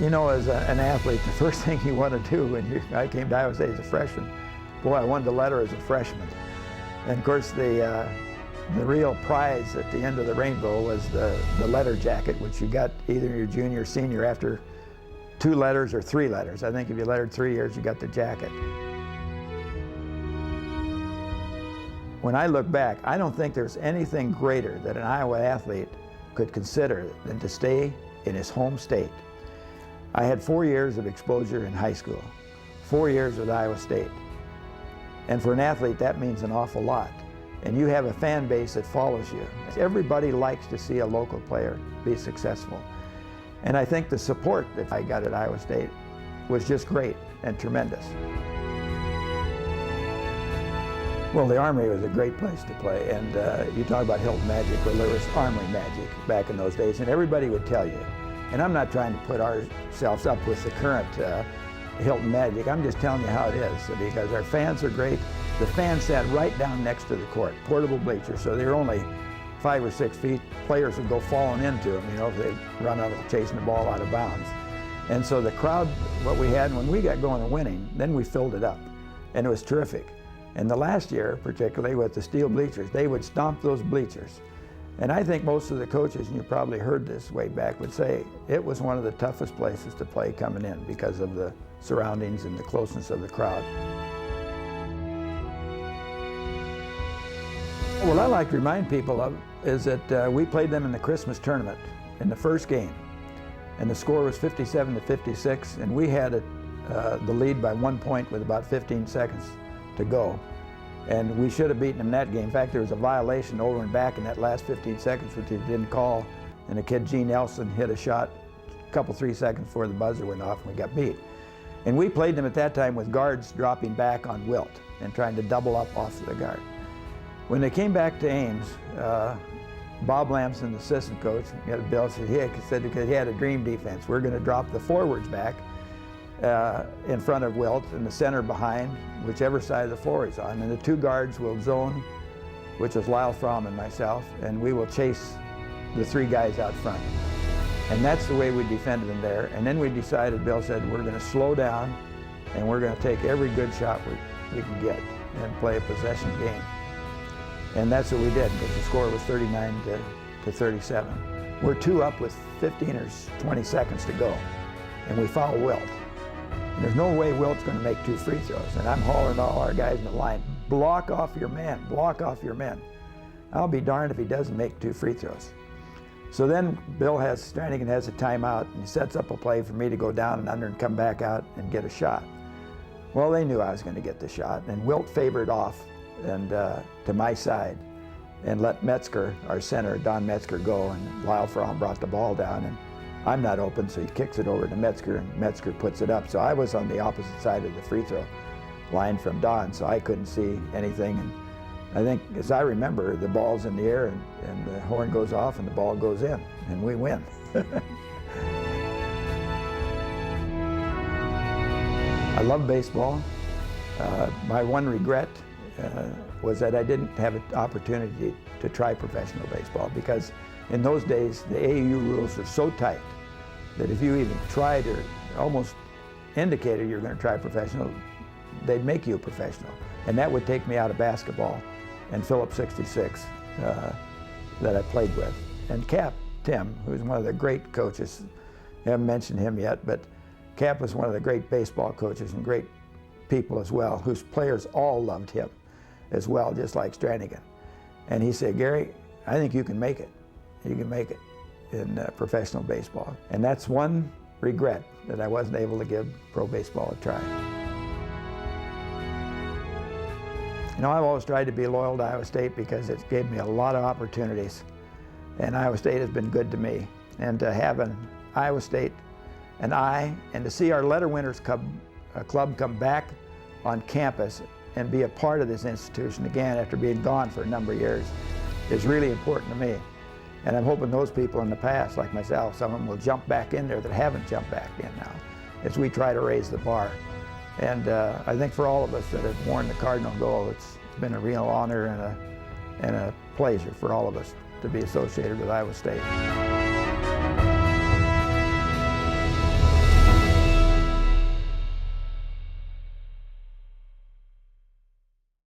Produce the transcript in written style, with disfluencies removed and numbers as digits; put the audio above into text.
You know, as an athlete, the first thing you want to do when I came to Iowa State as a freshman, boy, I won the letter as a freshman. And of course, the real prize at the end of the rainbow was the letter jacket, which you got either your junior or senior after 2 letters or 3 letters. I think if you lettered 3 years, you got the jacket. When I look back, I don't think there's anything greater that an Iowa athlete could consider than to stay in his home state. I had 4 years of exposure in high school, 4 years with Iowa State. And for an athlete, that means an awful lot. And you have a fan base that follows you. Everybody likes to see a local player be successful. And I think the support that I got at Iowa State was just great and tremendous. Well, the Armory was a great place to play, and you talk about Hilton Magic. Well, there was Armory Magic back in those days, and everybody would tell you. And I'm not trying to put ourselves up with the current Hilton Magic. I'm just telling you how it is, because our fans are great. The fans sat right down next to the court, portable bleachers, so they're only 5 or 6 feet. Players would go falling into them, you know, if they run out of chasing the ball out of bounds. And so the crowd, what we had, when we got going and winning, then we filled it up, and it was terrific. And the last year, particularly with the steel bleachers, they would stomp those bleachers. And I think most of the coaches, and you probably heard this way back, would say it was one of the toughest places to play coming in because of the surroundings and the closeness of the crowd. What I like to remind people of is that we played them in the Christmas tournament in the first game. And the score was 57-56, and we had the lead by 1 point with about 15 seconds to go. And we should have beaten them that game. In fact, there was a violation over and back in that last 15 seconds, which they didn't call. And the kid, Gene Nelson, hit a shot a couple, 3 seconds before the buzzer went off, and we got beat. And we played them at that time with guards dropping back on Wilt and trying to double up off the guard. When they came back to Ames, Bob Lamson, the assistant coach, Bill said because he had a dream defense. We're going to drop the forwards back in front of Wilt and the center behind, whichever side of the floor he's on. And the 2 guards will zone, which is Lyle Fromm and myself, and we will chase the 3 guys out front. And that's the way we defended them there. And then we decided, Bill said, we're going to slow down and we're going to take every good shot we can get and play a possession game. And that's what we did, because the score was 39-37. We're 2 up with 15 or 20 seconds to go, and we foul Wilt. And there's no way Wilt's going to make 2 free throws. And I'm hollering to all our guys in the line, block off your men, block off your men. I'll be darned if he doesn't make 2 free throws. So then Stranigan has a timeout, and he sets up a play for me to go down and under and come back out and get a shot. Well, they knew I was going to get the shot, and Wilt favored off and to my side and let Metzger, our center, Don Metzger, go, and Lyle Fromm brought the ball down, and I'm not open, so he kicks it over to Metzger, and Metzger puts it up. So I was on the opposite side of the free throw line from Don, so I couldn't see anything. And I think, as I remember, the ball's in the air, and the horn goes off, and the ball goes in, and we win. I love baseball. My one regret was that I didn't have an opportunity to try professional baseball, because in those days the AAU rules were so tight that if you even tried or almost indicated you're going to try professional, they'd make you a professional. And that would take me out of basketball and Phillips 66 that I played with. And Cap Tim, who's one of the great coaches, I haven't mentioned him yet, but Cap was one of the great baseball coaches and great people as well, whose players all loved him as well, just like Stranigan. And he said, Gary, I think you can make it. You can make it in professional baseball. And that's one regret, that I wasn't able to give pro baseball a try. You know, I've always tried to be loyal to Iowa State because it gave me a lot of opportunities. And Iowa State has been good to me. And to have an Iowa State and to see our Letterwinners club come back on campus and be a part of this institution again after being gone for a number of years is really important to me. And I'm hoping those people in the past, like myself, some of them will jump back in there that haven't jumped back in now, as we try to raise the bar. And I think for all of us that have worn the Cardinal gold, it's been a real honor and a pleasure for all of us to be associated with Iowa State.